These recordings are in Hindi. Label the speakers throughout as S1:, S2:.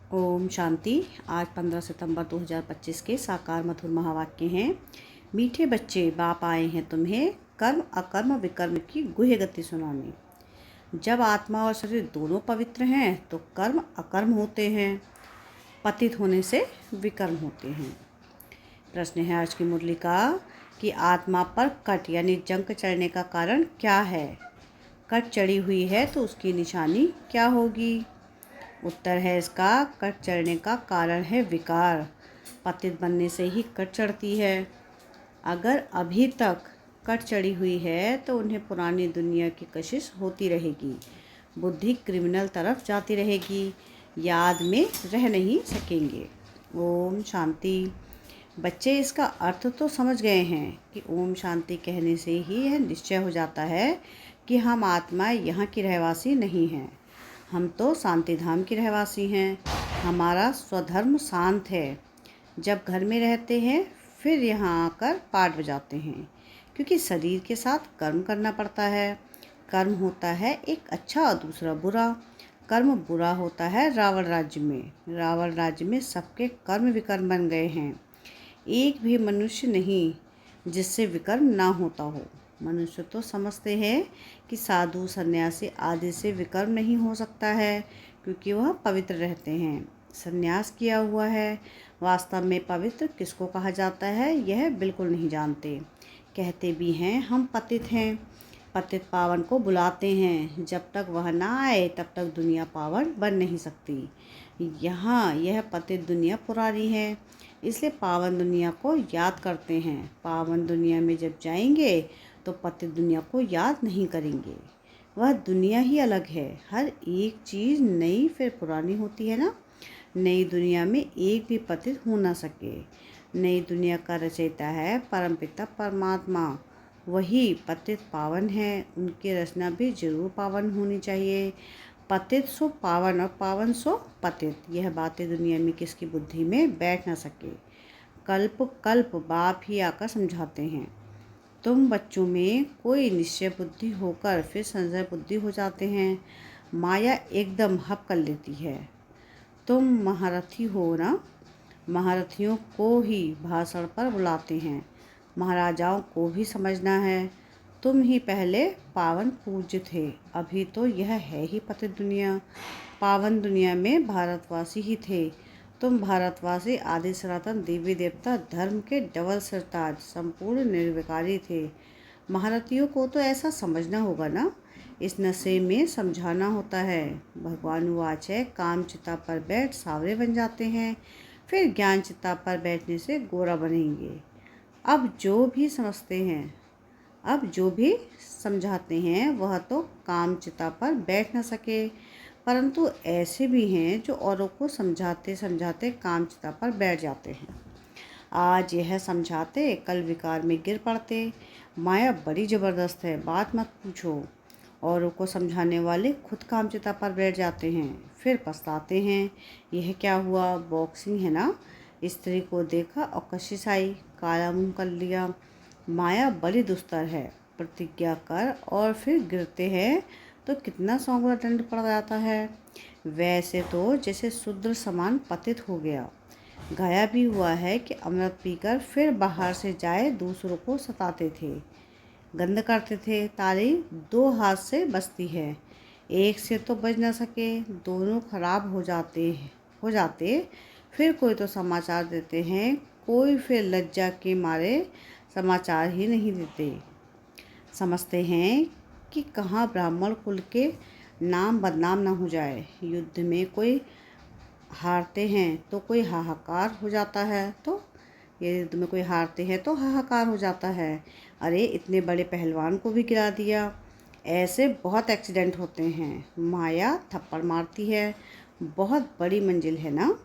S1: ओम शांति। आज 15 सितंबर 2025 के साकार मधुर महावाक्य हैं। मीठे बच्चे, बाप आए हैं तुम्हें कर्म अकर्म विकर्म की गुह्य गति सुनाने। जब आत्मा और शरीर दोनों पवित्र हैं तो कर्म अकर्म होते हैं, पतित होने से विकर्म होते हैं। प्रश्न है आज की मुरली का कि आत्मा पर कट यानी जंक चढ़ने का कारण क्या है। कट चढ़ी हुई है तो उसकी निशानी क्या होगी। उत्तर है इसका, कट चढ़ने का कारण है विकार। पतित बनने से ही कट चढ़ती है। अगर अभी तक कट चढ़ी हुई है तो उन्हें पुरानी दुनिया की कशिश होती रहेगी। बुद्धि क्रिमिनल तरफ जाती रहेगी, याद में रह नहीं सकेंगे। ओम शांति। बच्चे इसका अर्थ तो समझ गए हैं कि ओम शांति कहने से ही यह निश्चय हो जाता है कि हम आत्मा यहाँ की रहवासी नहीं हैं। हम तो शांति धाम की रहवासी हैं। हमारा स्वधर्म शांत है। जब घर में रहते हैं फिर यहाँ आकर पाठ बजाते हैं, क्योंकि शरीर के साथ कर्म करना पड़ता है। कर्म होता है एक अच्छा और दूसरा बुरा। कर्म बुरा होता है रावण राज्य में। रावण राज्य में सबके कर्म विकर्म बन गए हैं। एक भी मनुष्य नहीं जिससे विकर्म ना होता हो। मनुष्य तो समझते हैं कि साधु सन्यासी आदि से विकर्म नहीं हो सकता है, क्योंकि वह पवित्र रहते हैं, सन्यास किया हुआ है। वास्तव में पवित्र किसको कहा जाता है यह बिल्कुल नहीं जानते। कहते भी हैं हम पतित हैं। पतित पावन को बुलाते हैं। जब तक वह ना आए तब तक दुनिया पावन बन नहीं सकती। यहाँ यह पतित दुनिया पुरानी है, इसलिए पावन दुनिया को याद करते हैं। पावन दुनिया में जब जाएंगे तो पतित दुनिया को याद नहीं करेंगे। वह दुनिया ही अलग है। हर एक चीज़ नई फिर पुरानी होती है ना। नई दुनिया में एक भी पतित हो ना सके। नई दुनिया का रचयिता है परमपिता परमात्मा। वही पतित पावन है। उनकी रचना भी जरूर पावन होनी चाहिए। पतित सो पावन और पावन सो पतित, यह बातें दुनिया में किसकी बुद्धि में बैठ ना सके। कल्प कल्प बाप ही आकर समझाते हैं। तुम बच्चों में कोई निश्चय बुद्धि होकर फिर संशय बुद्धि हो जाते हैं। माया एकदम हप कर लेती है। तुम महारथी हो ना। महारथियों को ही भाषण पर बुलाते हैं। महाराजाओं को भी समझना है। तुम ही पहले पावन पूज्य थे, अभी तो यह है ही पतित दुनिया। पावन दुनिया में भारतवासी ही थे। तुम भारतवासी आदि सनातन देवी देवता धर्म के डबल सिरताज संपूर्ण निर्विकारी थे। महारथियों को तो ऐसा समझना होगा ना। इस नशे में समझाना होता है। भगवान वाच है, काम चिता पर बैठ सावरे बन जाते हैं, फिर ज्ञान चिता पर बैठने से गोरा बनेंगे। अब जो भी समझाते हैं वह तो काम चिता पर बैठ न सके, परंतु ऐसे भी हैं जो औरों को समझाते समझाते काम चिता पर बैठ जाते हैं। आज यह समझाते कल विकार में गिर पड़ते। माया बड़ी ज़बरदस्त है, बात मत पूछो। औरों को समझाने वाले खुद काम चिता पर बैठ जाते हैं, फिर पछताते हैं। यह क्या हुआ, बॉक्सिंग है ना। स्त्री को देखा और कशिश आई, काला मुंह कर लिया। माया बड़ी दुस्तर है। प्रतिज्ञा कर और फिर गिरते हैं तो कितना सौगुना दंड पड़ जाता है। वैसे तो जैसे शूद्र समान पतित हो गया। गाया भी हुआ है कि अमृत पीकर फिर बाहर से जाए दूसरों को सताते थे, गंद करते थे। ताली दो हाथ से बजती है, एक से तो बज न सके, दोनों खराब हो जाते। फिर कोई तो समाचार देते हैं, कोई फिर लज्जा के मारे समाचार ही नहीं देते। समझते हैं कि कहाँ ब्राह्मण कुल के नाम बदनाम ना हो जाए। युद्ध में कोई हारते हैं तो कोई हाहाकार हो जाता है, तो ये युद्ध में कोई हारते हैं तो हाहाकार हो जाता है। अरे इतने बड़े पहलवान को भी गिरा दिया। ऐसे बहुत एक्सीडेंट होते हैं। माया थप्पड़ मारती है। बहुत बड़ी मंजिल है ना।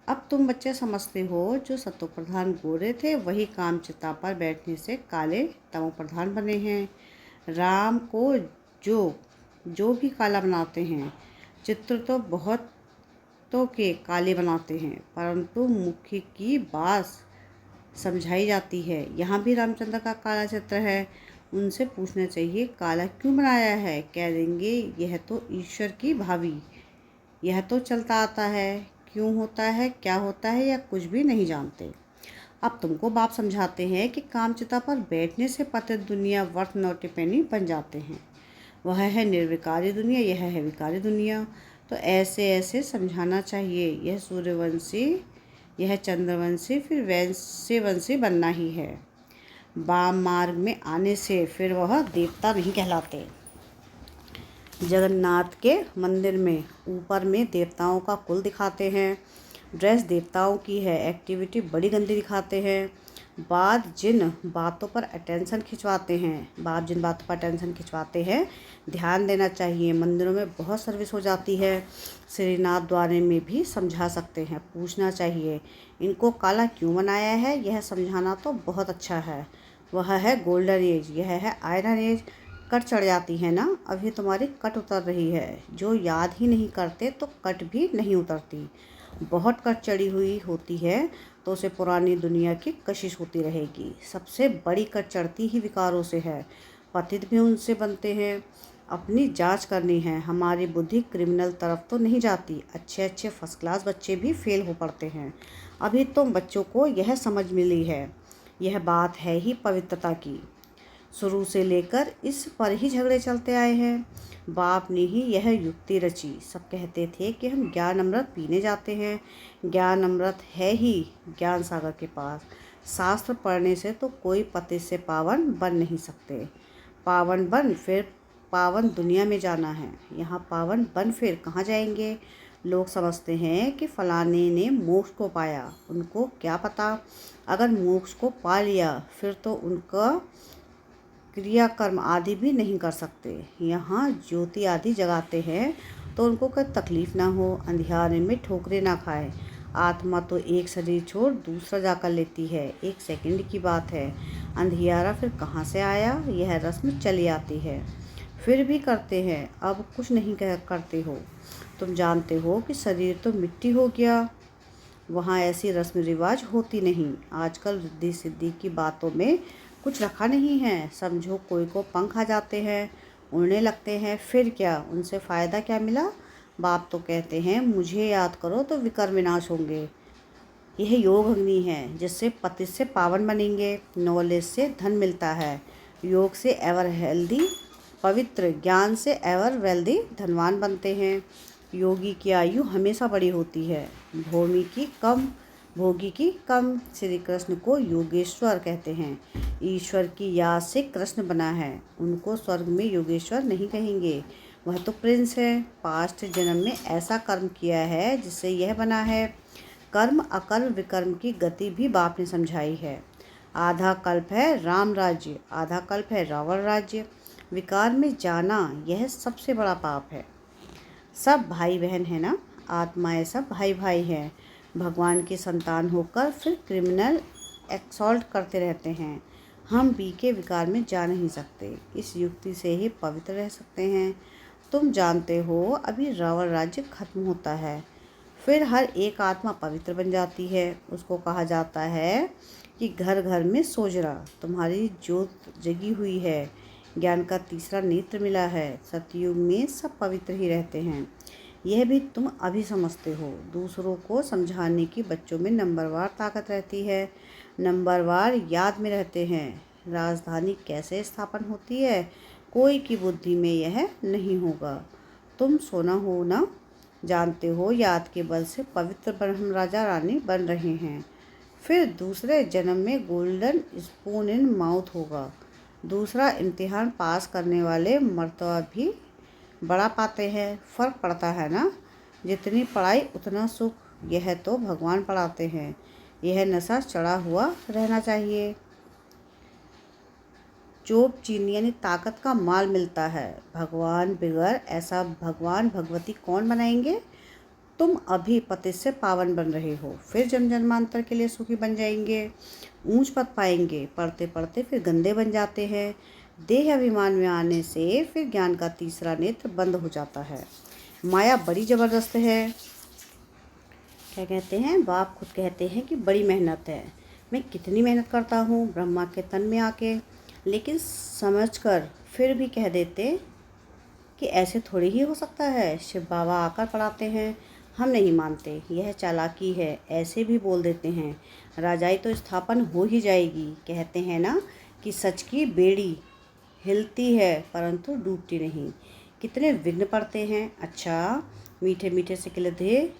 S1: अब तुम बच्चे समझते हो, जो सत्व प्रधान गोरे थे वही काम चिता पर बैठने से काले तमो प्रधान बने हैं। राम को जो जो भी काला बनाते हैं, चित्र तो बहुतों के काले बनाते हैं, परंतु मुख्य की बात समझाई जाती है। यहाँ भी रामचंद्र का काला चित्र है। उनसे पूछना चाहिए काला क्यों बनाया है। कह देंगे यह तो ईश्वर की भावी, यह तो चलता आता है। क्यों होता है, क्या होता है या कुछ भी नहीं जानते। अब तुमको बाप समझाते हैं कि कामचिता पर बैठने से पतित दुनिया वर्थ नौटी पैनी बन जाते हैं। वह है निर्विकारी दुनिया, यह है विकारी दुनिया। तो ऐसे ऐसे समझाना चाहिए। यह सूर्यवंशी, यह चंद्रवंशी, फिर वैश्यवंशी बनना ही है। वाम मार्ग में आने से फिर वह देवता नहीं कहलाते। जगन्नाथ के मंदिर में ऊपर में देवताओं का कुल दिखाते हैं। ड्रेस देवताओं की है, एक्टिविटी बड़ी गंदी दिखाते हैं। बाप जिन बातों पर अटेंशन खिंचवाते हैं, ध्यान देना चाहिए। मंदिरों में बहुत सर्विस हो जाती है। श्रीनाथ द्वारे में भी समझा सकते हैं, पूछना चाहिए इनको काला क्यों बनाया है, यह समझाना तो बहुत अच्छा है। वह है गोल्डन एज, यह है आयरन एज। कट चढ़ जाती है ना, अभी तुम्हारी कट उतर रही है। जो याद ही नहीं करते तो कट भी नहीं उतरती। बहुत कट चढ़ी हुई होती है तो उसे पुरानी दुनिया की कशिश होती रहेगी। सबसे बड़ी कट चढ़ती ही विकारों से है, पतित भी उनसे बनते हैं। अपनी जांच करनी है, हमारी बुद्धि क्रिमिनल तरफ तो नहीं जाती। अच्छे अच्छे फर्स्ट क्लास बच्चे भी फेल हो पड़ते हैं। अभी तुम बच्चों को यह समझ मिली है। यह बात है ही पवित्रता की। शुरू से लेकर इस पर ही झगड़े चलते आए हैं। बाप ने ही यह युक्ति रची। सब कहते थे कि हम ज्ञान अमृत पीने जाते हैं। ज्ञान अमृत है ही ज्ञान सागर के पास। शास्त्र पढ़ने से तो कोई पति से पावन बन नहीं सकते। पावन बन फिर पावन दुनिया में जाना है। यहाँ पावन बन फिर कहाँ जाएंगे। लोग समझते हैं कि फलाने ने मोक्ष को पाया, उनको क्या पता। अगर मोक्ष को पा लिया फिर तो उनका क्रियाकर्म आदि भी नहीं कर सकते। यहाँ ज्योति आदि जगाते हैं तो उनको कोई तकलीफ ना हो, अंधियारे में ठोकरे ना खाए। आत्मा तो एक शरीर छोड़ दूसरा जाकर लेती है, एक सेकंड की बात है। अंधियारा फिर कहाँ से आया, यह रस्म चली आती है। फिर भी करते हैं, अब कुछ नहीं करते हो। तुम जानते हो कि शरीर तो मिट्टी हो गया, वहाँ ऐसी रस्म रिवाज होती नहीं। आजकल रिद्धि सिद्धि की बातों में कुछ रखा नहीं है। समझो कोई को पंख आ जाते हैं, उड़ने लगते हैं, फिर क्या, उनसे फ़ायदा क्या मिला। बाप तो कहते हैं मुझे याद करो तो विकर विनाश होंगे। यह योग अग्नि है जिससे पति से पावन बनेंगे। नॉलेज से धन मिलता है, योग से एवर हेल्दी पवित्र, ज्ञान से एवर वेल्दी धनवान बनते हैं। योगी की आयु हमेशा बड़ी होती है, भोगी की कम। श्री कृष्ण को योगेश्वर कहते हैं। ईश्वर की याद से कृष्ण बना है, उनको स्वर्ग में योगेश्वर नहीं कहेंगे। वह तो प्रिंस है। पास्ट जन्म में ऐसा कर्म किया है जिससे यह बना है। कर्म अकर्म विकर्म की गति भी बाप ने समझाई है। आधा कल्प है राम राज्य, आधा कल्प है रावण राज्य। विकार में जाना यह सबसे बड़ा पाप है। सब भाई बहन है ना, आत्माएं सब भाई भाई हैं। भगवान की संतान होकर फिर क्रिमिनल एक्सॉल्ट करते रहते हैं। हम बी के विकार में जा नहीं सकते, इस युक्ति से ही पवित्र रह सकते हैं। तुम जानते हो अभी रावण राज्य खत्म होता है, फिर हर एक आत्मा पवित्र बन जाती है। उसको कहा जाता है कि घर घर में सोजरा, तुम्हारी ज्योत जगी हुई है। ज्ञान का तीसरा नेत्र मिला है। सतयुग में सब पवित्र ही रहते हैं। यह भी तुम अभी समझते हो। दूसरों को समझाने की बच्चों में नंबरवार ताकत रहती है, नंबरवार याद में रहते हैं। राजधानी कैसे स्थापन होती है, कोई की बुद्धि में यह नहीं होगा। तुम सोना हो ना, जानते हो याद के बल से पवित्र ब्रह्म राजा रानी बन रहे हैं। फिर दूसरे जन्म में गोल्डन स्पून इन माउथ होगा। दूसरा इम्तिहान पास करने वाले मर्तबा भी बड़ा पाते हैं। फ़र्क पड़ता है ना, जितनी पढ़ाई उतना सुख। यह तो भगवान पढ़ाते हैं। यह नशा चढ़ा हुआ रहना चाहिए। चोप चीनी यानी ताकत का माल मिलता है। भगवान बिगड़ ऐसा भगवान भगवती कौन बनाएंगे। तुम अभी पति से पावन बन रहे हो, फिर जन्म जन्मांतर के लिए सुखी बन जाएंगे, ऊंच पद पाएंगे। पढ़ते पढ़ते फिर गंदे बन जाते हैं। देह अभिमान में आने से फिर ज्ञान का तीसरा नेत्र बंद हो जाता है। माया बड़ी ज़बरदस्त है। क्या कहते हैं, बाप खुद कहते हैं कि बड़ी मेहनत है। मैं कितनी मेहनत करता हूँ ब्रह्मा के तन में आके, लेकिन समझकर फिर भी कह देते कि ऐसे थोड़ी ही हो सकता है। शिव बाबा आकर पढ़ाते हैं, हम नहीं मानते, यह चालाकी है, ऐसे भी बोल देते हैं। राजाई तो स्थापन हो ही जाएगी। कहते हैं ना कि सच की बेड़ी हिलती है परंतु डूबती नहीं। कितने विघ्न पड़ते हैं। अच्छा, मीठे मीठे से खिलते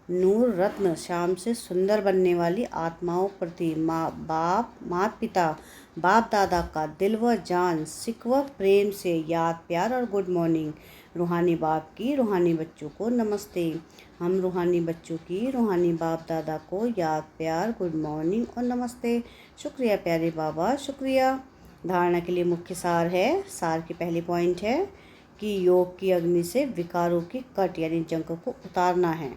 S1: नूर रत्न शाम से सुंदर बनने वाली आत्माओं प्रति माता पिता बाप दादा का दिल व जान सिकवा प्रेम से याद प्यार और गुड मॉर्निंग। रूहानी बाप की रूहानी बच्चों को नमस्ते। हम रूहानी बच्चों की रूहानी बाप दादा को याद प्यार गुड मॉर्निंग और नमस्ते। शुक्रिया प्यारे बाबा, शुक्रिया। धारणा के लिए मुख्य सार है। सार की पहली पॉइंट है कि योग की अग्नि से विकारों की कट यानी जंग को उतारना है।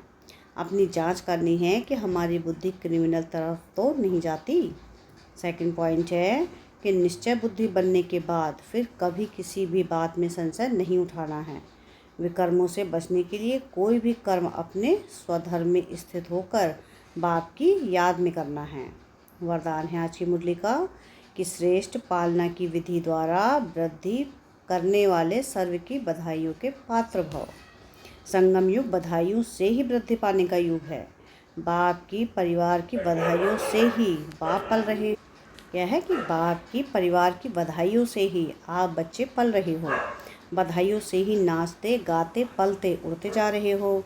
S1: अपनी जांच करनी है कि हमारी बुद्धि क्रिमिनल तरफ तो नहीं जाती। सेकंड पॉइंट है कि निश्चय बुद्धि बनने के बाद फिर कभी किसी भी बात में संशय नहीं उठाना है। विकर्मों से बचने के लिए कोई भी कर्म अपने स्वधर्म में स्थित होकर बाप की याद में करना है। वरदान है आज की मुरली का कि श्रेष्ठ पालना की विधि द्वारा वृद्धि करने वाले सर्व की बधाइयों के पात्र भव। संगम युग बधाइयों से ही वृद्धि पाने का युग है। बाप की परिवार की बधाइयों से ही बाप पल रहे। यह है कि बाप की परिवार की बधाइयों से ही आप बच्चे पल रहे हो। बधाइयों से ही नाचते गाते पलते उड़ते जा रहे हो।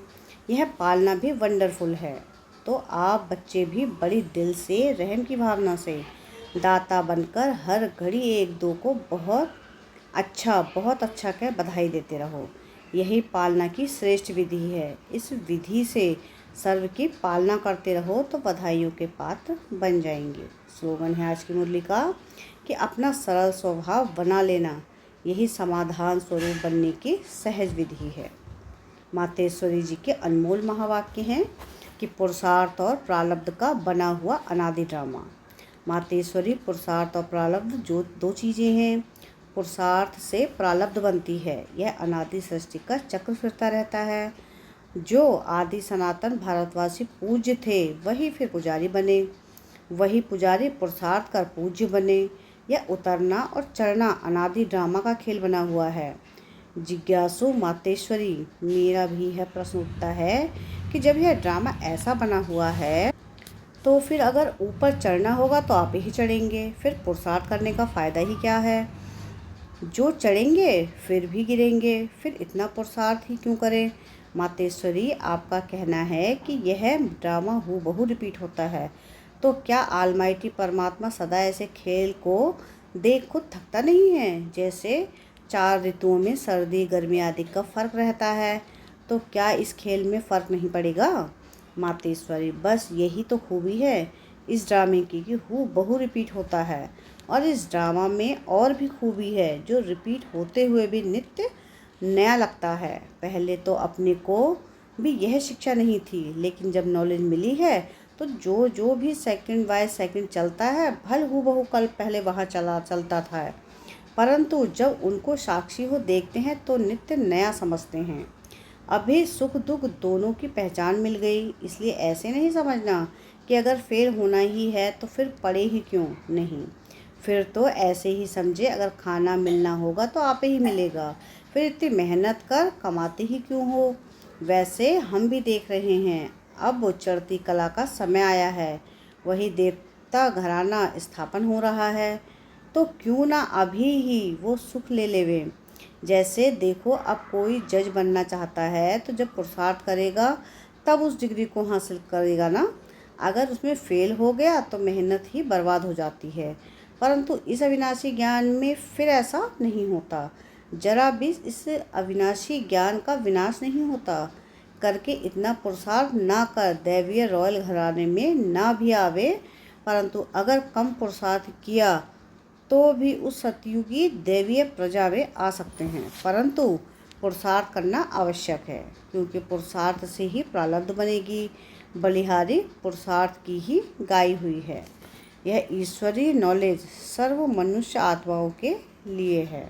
S1: यह पालना भी वंडरफुल है। तो आप बच्चे भी बड़ी दिल से रहम की भावना से दाता बनकर हर घड़ी एक दो को बहुत अच्छा कह बधाई देते रहो। यही पालना की श्रेष्ठ विधि है। इस विधि से सर्व की पालना करते रहो तो बधाइयों के पात्र बन जाएंगे। स्लोगन है आज की मुरली का कि अपना सरल स्वभाव बना लेना यही समाधान स्वरूप बनने की सहज विधि है। मातेश्वरी जी के अनमोल महावाक्य हैं कि पुरुषार्थ और प्रारब्ध का बना हुआ अनादि ड्रामा। मातेश्वरी पुरुषार्थ और प्रारब्ध जो दो चीज़ें हैं। पुरुषार्थ से प्रारब्ध बनती है। यह अनादि सृष्टि का चक्र फिरता रहता है। जो आदि सनातन भारतवासी पूज्य थे वही फिर पुजारी बने। वही पुजारी पुरुषार्थ कर पूज्य बने। यह उतरना और चढ़ना अनादि ड्रामा का खेल बना हुआ है। जिज्ञासु मातेश्वरी, मेरा भी है प्रश्न उठता है कि जब यह ड्रामा ऐसा बना हुआ है तो फिर अगर ऊपर चढ़ना होगा तो आप ही चढ़ेंगे, फिर पुरुषार्थ करने का फ़ायदा ही क्या है। जो चढ़ेंगे फिर भी गिरेंगे, फिर इतना पुरुषार्थ ही क्यों करें। मातेश्वरी, आपका कहना है कि यह ड्रामा हूबहू रिपीट होता है, तो क्या आलमाइटी परमात्मा सदा ऐसे खेल को देख खुद थकता नहीं है। जैसे 4 ऋतुओं में सर्दी गर्मी आदि का फर्क रहता है, तो क्या इस खेल में फ़र्क नहीं पड़ेगा। मातेश्वरी, बस यही तो खूबी है इस ड्रामे की कि हूबहू रिपीट होता है। और इस ड्रामा में और भी खूबी है जो रिपीट होते हुए भी नित्य नया लगता है। पहले तो अपने को भी यह शिक्षा नहीं थी, लेकिन जब नॉलेज मिली है तो जो जो भी सेकंड बाय सेकंड चलता है भल हूबहू कल पहले वहाँ चलता था, परंतु जब उनको साक्षी हो देखते हैं तो नित्य नया समझते हैं। अभी सुख दुख दोनों की पहचान मिल गई। इसलिए ऐसे नहीं समझना कि अगर फेल होना ही है तो फिर पढ़े ही क्यों नहीं। फिर तो ऐसे ही समझे अगर खाना मिलना होगा तो आप ही मिलेगा, फिर इतनी मेहनत कर कमाते ही क्यों हो। वैसे हम भी देख रहे हैं अब वो चढ़ती कला का समय आया है। वही देवता घराना स्थापन हो रहा है, तो क्यों ना अभी ही वो सुख ले लेवे। जैसे देखो, अब कोई जज बनना चाहता है तो जब पुरुषार्थ करेगा तब उस डिग्री को हासिल करेगा ना। अगर उसमें फेल हो गया तो मेहनत ही बर्बाद हो जाती है। परंतु इस अविनाशी ज्ञान में फिर ऐसा नहीं होता। जरा भी इस अविनाशी ज्ञान का विनाश नहीं होता। करके इतना पुरुषार्थ ना कर दैवीय रॉयल घराने में ना भी आवे, परंतु अगर कम पुरुषार्थ किया तो भी उस सतयुगी दैवीय प्रजा में आ सकते हैं। परंतु पुरुषार्थ करना आवश्यक है, क्योंकि पुरुषार्थ से ही प्रारब्ध बनेगी। बलिहारी पुरुषार्थ की ही गाई हुई है। यह ईश्वरीय नॉलेज सर्व मनुष्य आत्माओं के लिए है।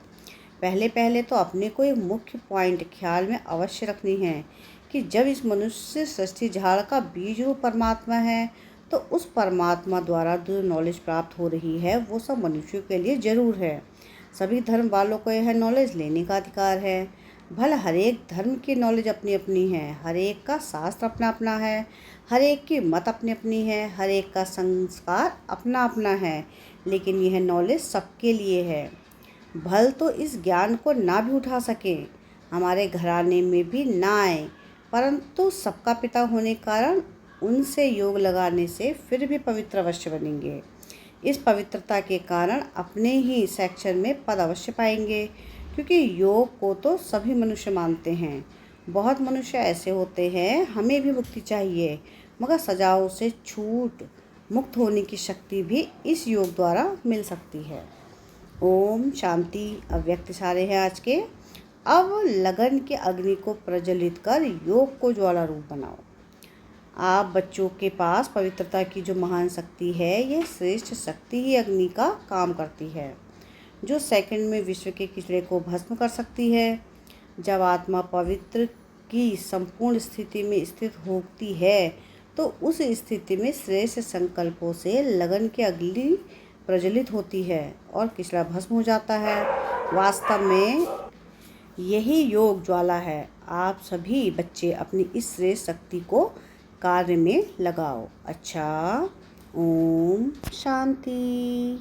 S1: पहले पहले तो अपने को एक मुख्य पॉइंट ख्याल में अवश्य रखनी है कि जब इस मनुष्य सृष्टि झाड़ का बीज रूप परमात्मा है, तो उस परमात्मा द्वारा जो नॉलेज प्राप्त हो रही है वो सब मनुष्यों के लिए ज़रूर है। सभी धर्म वालों को यह नॉलेज लेने का अधिकार है। भला हर एक धर्म की नॉलेज अपनी अपनी है, हर एक का शास्त्र अपना अपना है, हर एक की मत अपनी अपनी है, हर एक का संस्कार अपना अपना है, लेकिन यह नॉलेज सबके लिए है। भल तो इस ज्ञान को ना भी उठा सके, हमारे घराने में भी ना आए, परंतु सबका पिता होने कारण उनसे योग लगाने से फिर भी पवित्र अवश्य बनेंगे। इस पवित्रता के कारण अपने ही सेक्शन में पद अवश्य पाएंगे, क्योंकि योग को तो सभी मनुष्य मानते हैं। बहुत मनुष्य ऐसे होते हैं, हमें भी मुक्ति चाहिए, मगर सजाओं से छूट मुक्त होने की शक्ति भी इस योग द्वारा मिल सकती है। ओम शांति। अव्यक्त इशारे हैं आज के। अब लगन के अग्नि को प्रज्वलित कर योग को ज्वाला रूप बनाओ। आप बच्चों के पास पवित्रता की जो महान शक्ति है, यह श्रेष्ठ शक्ति ही अग्नि का काम करती है, जो सेकंड में विश्व के किचड़े को भस्म कर सकती है। जब आत्मा पवित्र की संपूर्ण स्थिति में स्थित होती है, तो उस स्थिति में श्रेष्ठ संकल्पों से लगन की अग्नि प्रज्वलित होती है और किचड़ा भस्म हो जाता है। वास्तव में यही योग ज्वाला है। आप सभी बच्चे अपनी इस श्रेष्ठ शक्ति को कार्य में लगाओ। अच्छा, ओम शांति।